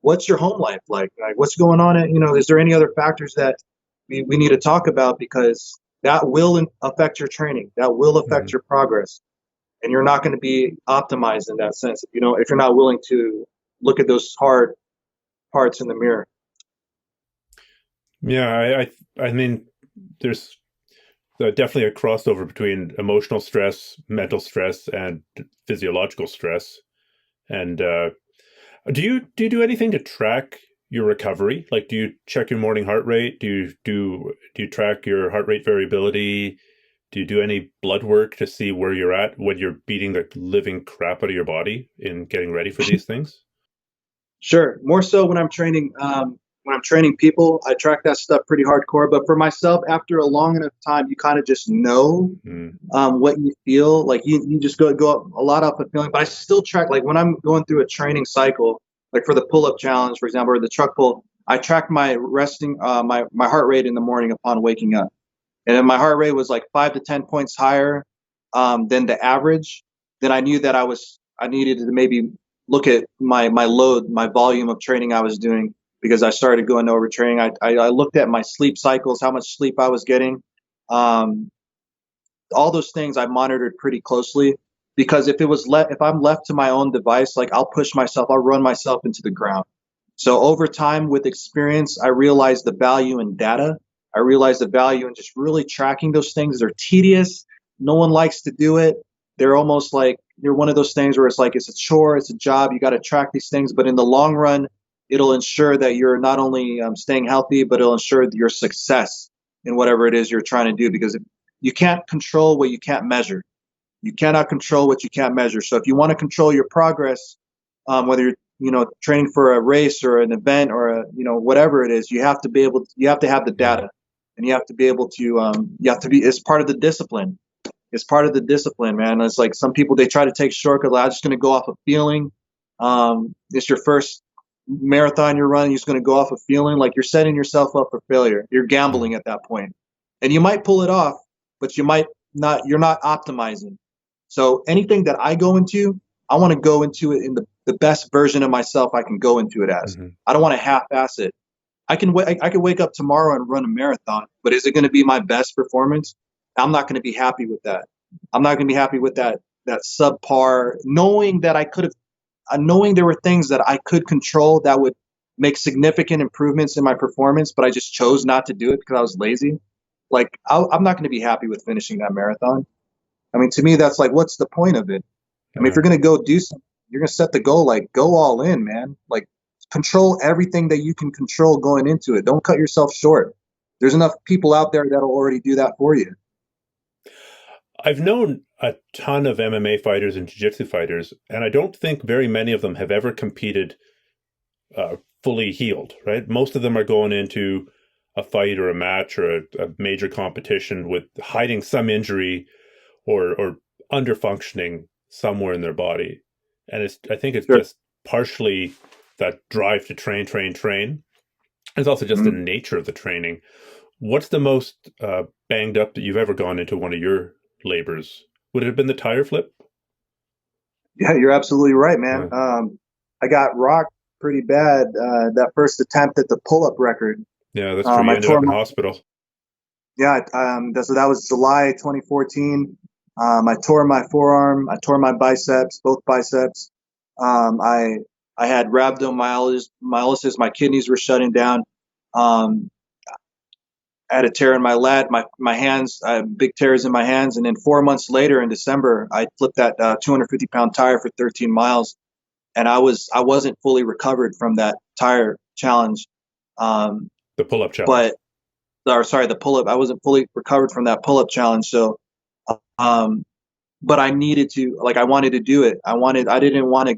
what's your home life like? Like, what's going on? Is there any other factors that we need to talk about? Because that will affect your training. That will affect your progress. And you're not going to be optimized in that sense if you're not willing to look at those hard parts in the mirror. Yeah, I mean, there's definitely a crossover between emotional stress, mental stress, and physiological stress. And do you do anything to track your recovery? Like, do you check your morning heart rate? Do you track your heart rate variability? Do you do any blood work to see where you're at when you're beating the living crap out of your body in getting ready for these things? Sure. More so when I'm training people, I track that stuff pretty hardcore. But for myself, after a long enough time, you kind of just know what you feel. Like you just go a lot off of feeling. But I still track, like when I'm going through a training cycle, like for the pull-up challenge, for example, or the truck pull, I track my my heart rate in the morning upon waking up. And if my heart rate was like 5 to 10 points higher than the average, then I knew that I needed to maybe look at my load, my volume of training I was doing, because I started going over training. I looked at my sleep cycles, how much sleep I was getting. All those things I monitored pretty closely, because if I'm left to my own device, like I'll run myself into the ground. So over time, with experience, I realized the value in data. I realized the value in just really tracking those things. They're tedious. No one likes to do it. They're almost like, you're one of those things where it's like, it's a chore, it's a job. You got to track these things. But in the long run, it'll ensure that you're not only staying healthy, but it'll ensure your success in whatever it is you're trying to do. Because you can't control what you can't measure. You cannot control what you can't measure. So if you want to control your progress, whether you're training for a race or an event or whatever it is, you have to have the data, and you have to be able to it's part of the discipline. It's part of the discipline, man. It's like some people, they try to take shortcuts. Like, I'm just going to go off of feeling. It's your first marathon you're running. You're just going to go off of feeling. Like, you're setting yourself up for failure. You're gambling at that point. And you might pull it off, but you might not. You're not optimizing. So anything that I go into, I want to go into it in the best version of myself I can go into it as. I don't want to half-ass it. I can wake up tomorrow and run a marathon, but is it going to be my best performance? I'm not going to be happy with that. I'm not going to be happy with that subpar, knowing that knowing there were things that I could control that would make significant improvements in my performance, but I just chose not to do it because I was lazy. Like, I'm not going to be happy with finishing that marathon. I mean, to me, that's like, what's the point of it? I mean, if you're going to go do something, you're going to set the goal, like, go all in, man. Like, control everything that you can control going into it. Don't cut yourself short. There's enough people out there that'll already do that for you. I've known a ton of MMA fighters and jiu-jitsu fighters, and I don't think very many of them have ever competed fully healed, right? Most of them are going into a fight or a match or a major competition with hiding some injury or under-functioning somewhere in their body. And I think it's just partially that drive to train. It's also just the nature of the training. What's the most banged up that you've ever gone into one of your labors? Would it have been the tire flip? Yeah, you're absolutely right, man. I got rocked pretty bad that first attempt at the pull-up record. Yeah, that's true. You ended up in hospital. Yeah, so that was July 2014. I tore my forearm. I tore my biceps, both biceps. I had rhabdomyolysis. My kidneys were shutting down. I had a tear in my lat, my hands, big tears in my hands. And then 4 months later in December, I flipped that 250-pound tire for 13 miles. And I wasn't fully recovered from that tire challenge. The pull-up challenge. The pull-up. I wasn't fully recovered from that pull-up challenge. So, but I needed to, like, I wanted to do it. I didn't want to.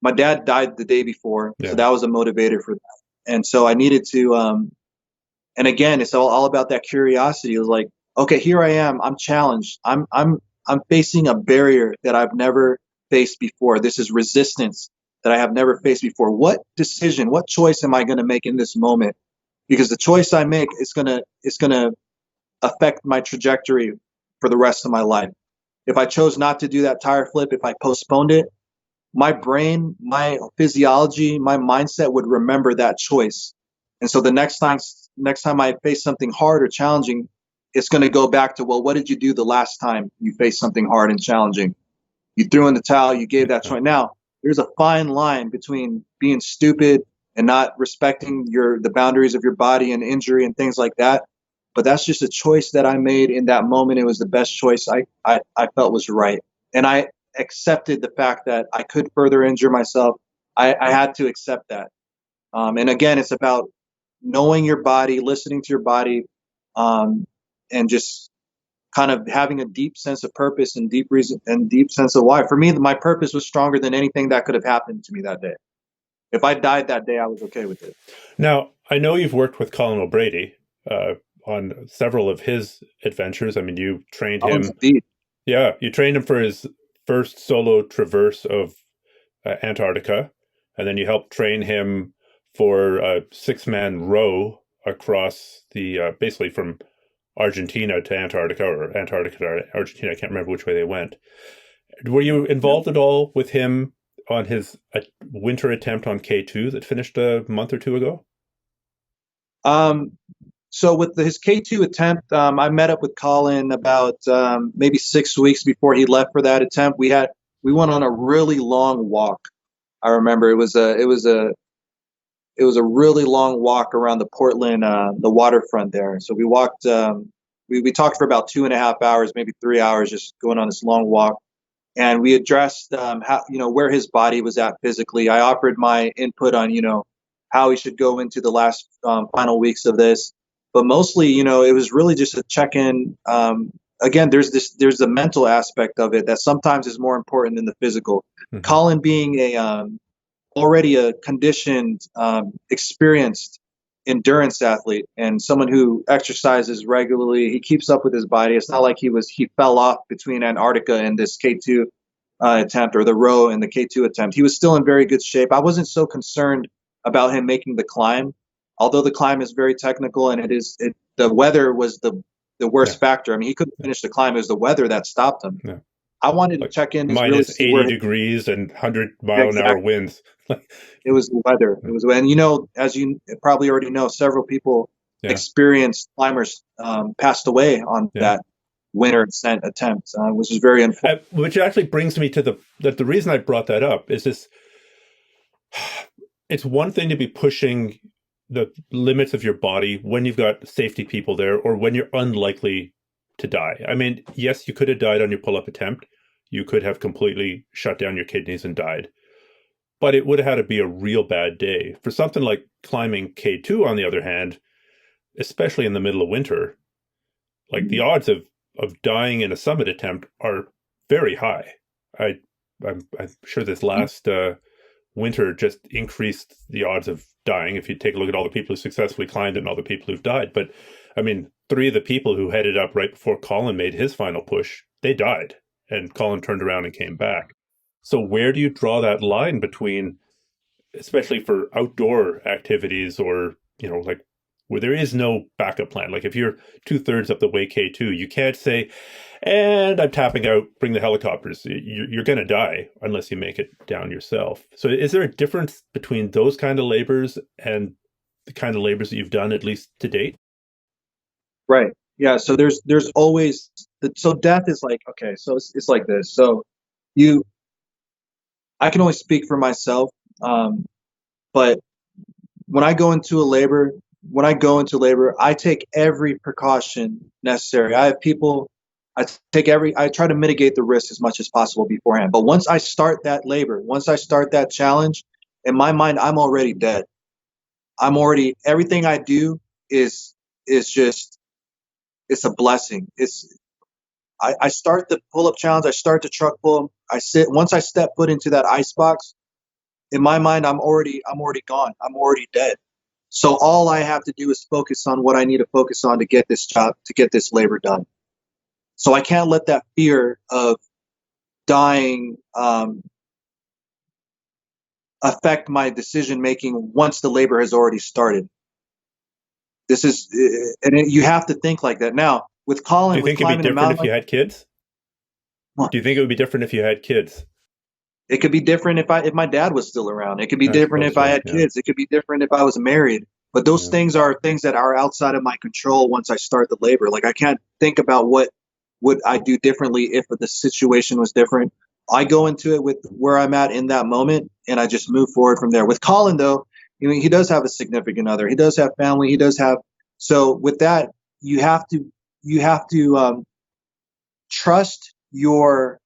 My dad died the day before. Yeah. So that was a motivator for that. And so I needed to, and again, it's all about that curiosity. It was like, okay, here I am. I'm challenged. I'm facing a barrier that I've never faced before. This is resistance that I have never faced before. What decision, what choice am I going to make in this moment? Because the choice I make is going to affect my trajectory for the rest of my life. If I chose not to do that tire flip, if I postponed it, my brain, my physiology, my mindset would remember that choice. And so the next time I face something hard or challenging, it's going to go back to, well, what did you do the last time you faced something hard and challenging? You threw in the towel, you gave that choice. Now, there's a fine line between being stupid and not respecting the boundaries of your body and injury and things like that. But that's just a choice that I made in that moment. It was the best choice I felt was right. And I accepted the fact that I could further injure myself. I had to accept that. And again, it's about knowing your body, listening to your body, and just kind of having a deep sense of purpose and deep reason and deep sense of why. For me, my purpose was stronger than anything that could have happened to me that day. If I died that day, I was okay with it. Now, I know you've worked with Colin O'Brady on several of his adventures. I mean, you trained him. Indeed. Yeah, you trained him for his first solo traverse of Antarctica, and then you helped train him for a 6-man row across the basically from Argentina to Antarctica, or Antarctica to Argentina. I can't remember which way they went. Were you involved at all with him on his winter attempt on K2 that finished a month or two ago? So with his K2 attempt, I met up with Colin about maybe 6 weeks before he left for that attempt. We went on a really long walk. I remember it was a really long walk around the Portland, the waterfront there. So we walked, we talked for about 2.5 hours, maybe 3 hours, just going on this long walk. And we addressed, where his body was at physically. I offered my input on, how he should go into the last final weeks of this. But mostly, it was really just a check-in. Again, there's the mental aspect of it that sometimes is more important than the physical. Mm-hmm. Colin being already a conditioned, experienced endurance athlete and someone who exercises regularly. He keeps up with his body. It's not like he fell off between Antarctica and this K2 attempt, or the row and the K2 attempt. He was still in very good shape. I wasn't so concerned about him making the climb, although the climb is very technical, and the weather was the worst factor. I mean, he couldn't finish the climb. It was the weather that stopped him. Yeah. I wanted to check in, minus really see 80 degrees and 100-mile-an-hour winds. It was the weather. It was, and as you probably already know, several people, experienced climbers, passed away on that winter ascent attempt, which is very unfortunate. Which actually brings me to the reason I brought that up is this. It's one thing to be pushing the limits of your body when you've got safety people there, or when you're unlikely to die. I mean, yes, you could have died on your pull-up attempt. You could have completely shut down your kidneys and died. But it would have had to be a real bad day. For something like climbing K2, on the other hand, especially in the middle of winter, like the odds of dying in a summit attempt are very high. I'm sure this last winter just increased the odds of dying. If you take a look at all the people who successfully climbed and all the people who've died. But I mean, 3 of the people who headed up right before Colin made his final push, they died. And Colin turned around and came back. So where do you draw that line between, especially for outdoor activities, or, like where there is no backup plan? Like if you're 2/3 up the way K2, you can't say, and I'm tapping out, bring the helicopters. You're going to die unless you make it down yourself. So is there a difference between those kind of labors and the kind of labors that you've done, at least to date? Right. Yeah. So there's always, so death is like, okay, so it's like this. So I can only speak for myself. But when I go into labor, I take every precaution necessary. I try to mitigate the risk as much as possible beforehand. But once I start that labor, once I start that challenge, in my mind, I'm already dead. Everything I do is just, it's a blessing. I start the pull-up challenge. I start the truck pull. Once I step foot into that ice box, in my mind, I'm already gone. I'm already dead. So all I have to do is focus on what I need to focus on to get this job, to get this labor done. So I can't let that fear of dying affect my decision making once the labor has already started. You have to think like that. Now, with Colin, do you think it'd be different if you had kids? Do you think it would be different if you had kids? It could be different if my dad was still around. It could be different if I had kids. It could be different if I was married. But those things are things that are outside of my control once I start the labor. Like I can't think about what would I do differently if the situation was different. I go into it with where I'm at in that moment, and I just move forward from there. With Colin, though, he does have a significant other. He does have family. So with that, you have to trust your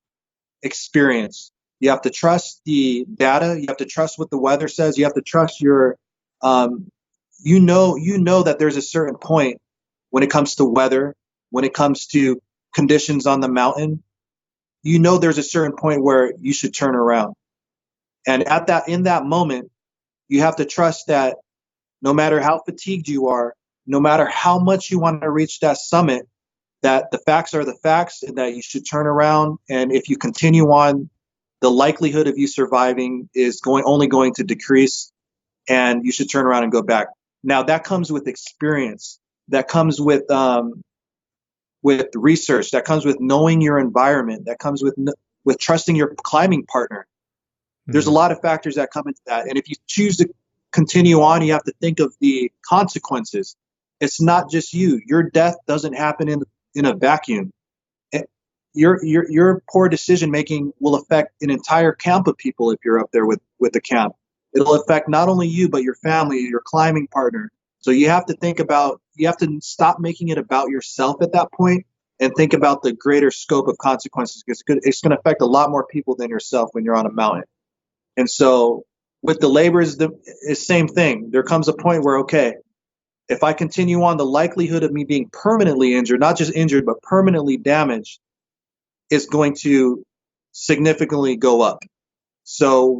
experience. You have to trust the data. You have to trust what the weather says. You have to trust your, you know that there's a certain point when it comes to weather, when it comes to conditions on the mountain, there's a certain point where you should turn around. And in that moment, you have to trust that no matter how fatigued you are, no matter how much you want to reach that summit, that the facts are the facts and that you should turn around. And if you continue on, the likelihood of you surviving is only going to decrease, and you should turn around and go back. Now that comes with experience. That comes with research. That comes with knowing your environment. That comes with trusting your climbing partner. There's a lot of factors that come into that. And if you choose to continue on, you have to think of the consequences. It's not just you. Your death doesn't happen in a vacuum. Your poor decision making will affect an entire camp of people if you're up there with the camp. It'll affect not only you, but your family, your climbing partner. So you have to stop making it about yourself at that point and think about the greater scope of consequences. It's going to affect a lot more people than yourself when you're on a mountain. And so with the labor is the same thing. There comes a point where, okay, if I continue on, the likelihood of me being permanently injured, not just injured, but permanently damaged, is going to significantly go up. So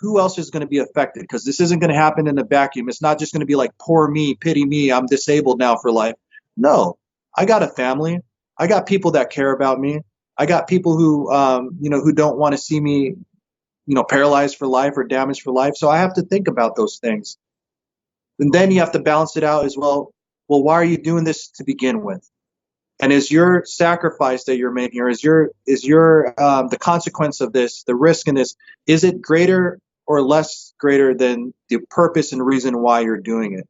who else is going to be affected? Because this isn't going to happen in a vacuum. It's not just going to be like, poor me, pity me, I'm disabled now for life. No, I got a family. I got people that care about me. I got people who, who don't want to see me, paralyzed for life or damaged for life. So I have to think about those things. And then you have to balance it out as well. Well, why are you doing this to begin with? And is your sacrifice that you're making, or is your the consequence of this, the risk in this, is it greater or less greater than the purpose and reason why you're doing it?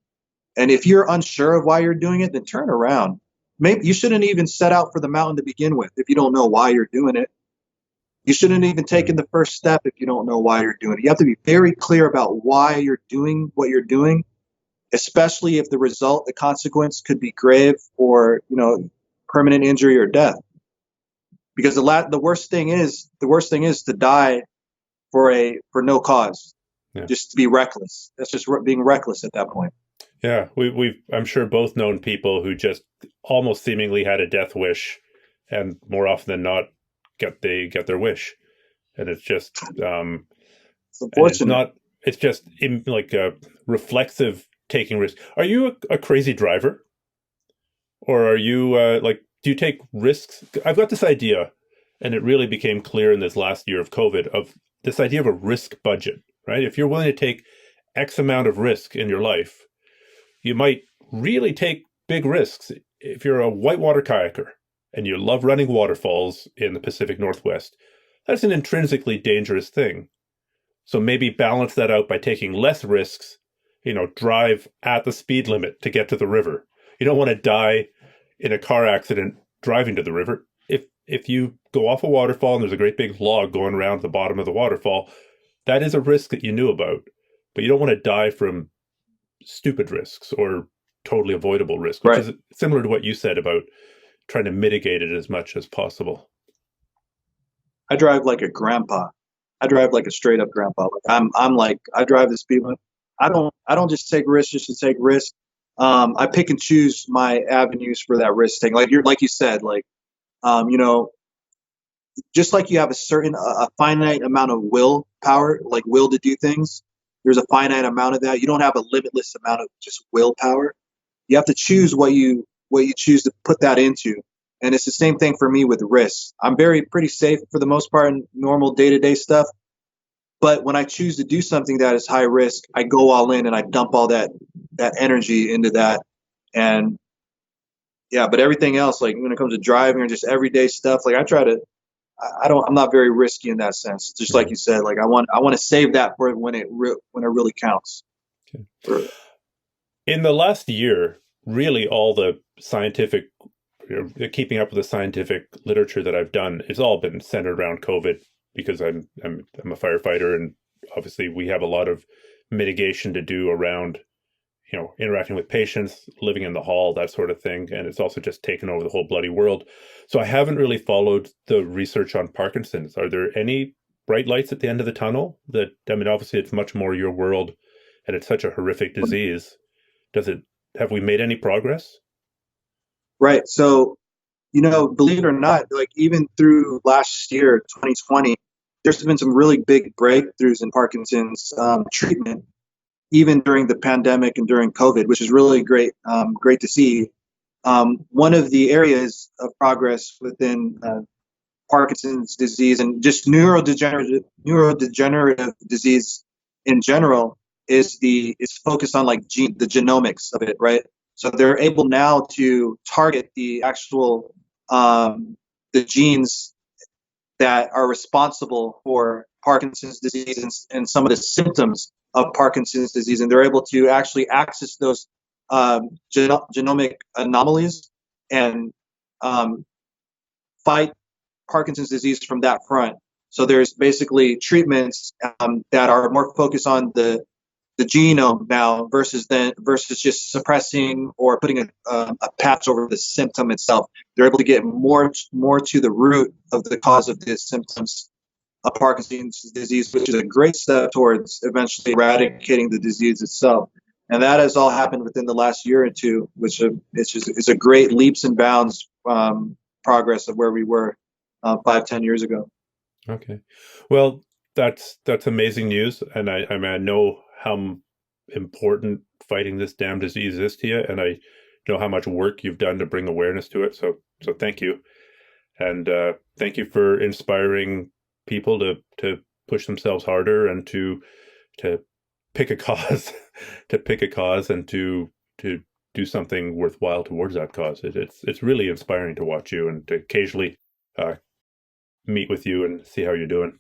And if you're unsure of why you're doing it, then turn around. Maybe you shouldn't even set out for the mountain to begin with if you don't know why you're doing it. You shouldn't even taken the first step if you don't know why you're doing it. You have to be very clear about why you're doing what you're doing, especially if the result, the consequence could be grave or, permanent injury or death. Because the worst thing is to die for no cause. Yeah. Just to be reckless. That's just being reckless at that point. Yeah, we've I'm sure both known people who just almost seemingly had a death wish, and more often than not get their wish, and it's just It's unfortunate. it's just like a reflexive taking risk. Are you a crazy driver, or are you do you take risks? I've got this idea, and it really became clear in this last year of COVID, of this idea of a risk budget, right? If you're willing to take X amount of risk in your life, you might really take big risks. If you're a whitewater kayaker and you love running waterfalls in the Pacific Northwest, that's an intrinsically dangerous thing. So maybe balance that out by taking less risks, drive at the speed limit to get to the river. You don't want to die in a car accident driving to the river. If you go off a waterfall and there's a great big log going around the bottom of the waterfall, that is a risk that you knew about, but you don't want to die from stupid risks or totally avoidable risk, which is similar to what you said about trying to mitigate it as much as possible. I drive like a grandpa. I drive like a straight up grandpa. I'm like, I drive the speed limit. I don't just take risks just to take risks. I pick and choose my avenues for that risk thing. Like you said, just like you have a finite amount of willpower, like will to do things. There's a finite amount of that. You don't have a limitless amount of just willpower. You have to choose what you choose to put that into. And it's the same thing for me with risks. I'm pretty safe for the most part in normal day-to-day stuff. But when I choose to do something that is high risk, I go all in and I dump all that energy into that. And yeah, but everything else, like when it comes to driving or just everyday stuff, like I'm not very risky in that sense. Just like you said, like I want to save that for when it really counts. Okay. In the last year, really all the scientific, keeping up with the scientific literature that I've done, it's all been centered around COVID, because I'm a firefighter, and obviously we have a lot of mitigation to do around, interacting with patients, living in the hall, that sort of thing. And it's also just taken over the whole bloody world. So I haven't really followed the research on Parkinson's. Are there any bright lights at the end of the tunnel? Obviously it's much more your world, and it's such a horrific disease. Have we made any progress? Right. So, believe it or not, like even through last year, 2020, there's been some really big breakthroughs in Parkinson's treatment, even during the pandemic and during COVID, which is really great to see. One of the areas of progress within Parkinson's disease and just neurodegenerative disease in general is focused on like the genomics of it, right? So they're able now to target the actual the genes that are responsible for Parkinson's disease and some of the symptoms of Parkinson's disease, and they're able to actually access those genomic anomalies and fight Parkinson's disease from that front. So there's basically treatments that are more focused on the genome now versus just suppressing or putting a patch over the symptom itself. They're able to get more to the root of the cause of the symptoms of Parkinson's disease, which is a great step towards eventually eradicating the disease itself. And that has all happened within the last year or two, which is a great leaps and bounds progress of where we were 5-10 years ago. Okay. Well, that's amazing news. And I mean, I know how important fighting this damn disease is to you, and I know how much work you've done to bring awareness to it. So thank you. And thank you for inspiring people to push themselves harder and to pick a cause, to pick a cause and to do something worthwhile towards that cause. It's really inspiring to watch you and to occasionally meet with you and see how you're doing.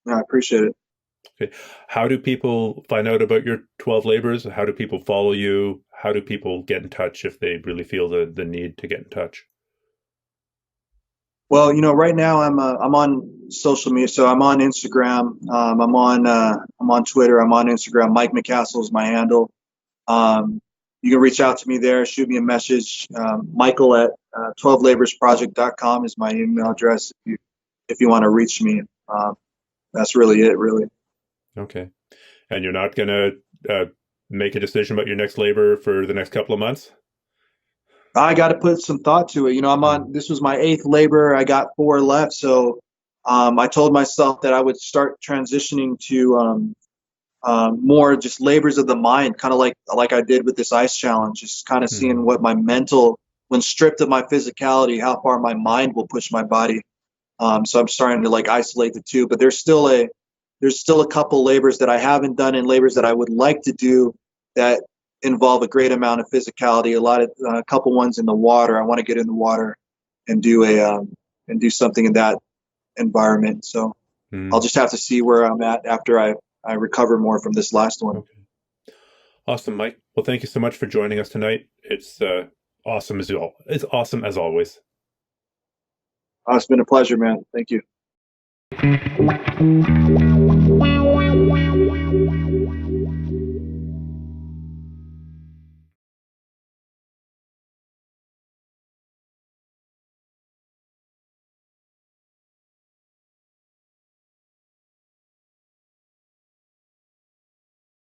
Yeah, I appreciate it. Okay. How do people find out about your 12 labors? How do people follow you? How do people get in touch if they really feel the need to get in touch? Well, right now I'm on social media, so I'm on Instagram. I'm on Twitter. I'm on Instagram. Mike McCastle is my handle. You can reach out to me there. Shoot me a message. Michael at 12laborsproject.com is my email address. If you want to reach me, that's really it. Really. Okay. And you're not gonna make a decision about your next labor for the next couple of months? I got to put some thought to it. This was my 8th labor. I got 4 left. So I told myself that I would start transitioning to more just labors of the mind, kind of like I did with this ice challenge, just kind of seeing what my mental, when stripped of my physicality, how far my mind will push my body. So I'm starting to isolate the two, but there's still a couple labors that I haven't done and labors that I would like to do that involve a great amount of physicality. A couple ones in the water. I want to get in the water and do something in that environment. So I'll just have to see where I'm at after I recover more from this last one. Okay. Awesome, Mike. Well, thank you so much for joining us tonight. It's awesome as always. It's been a pleasure, man. Thank you.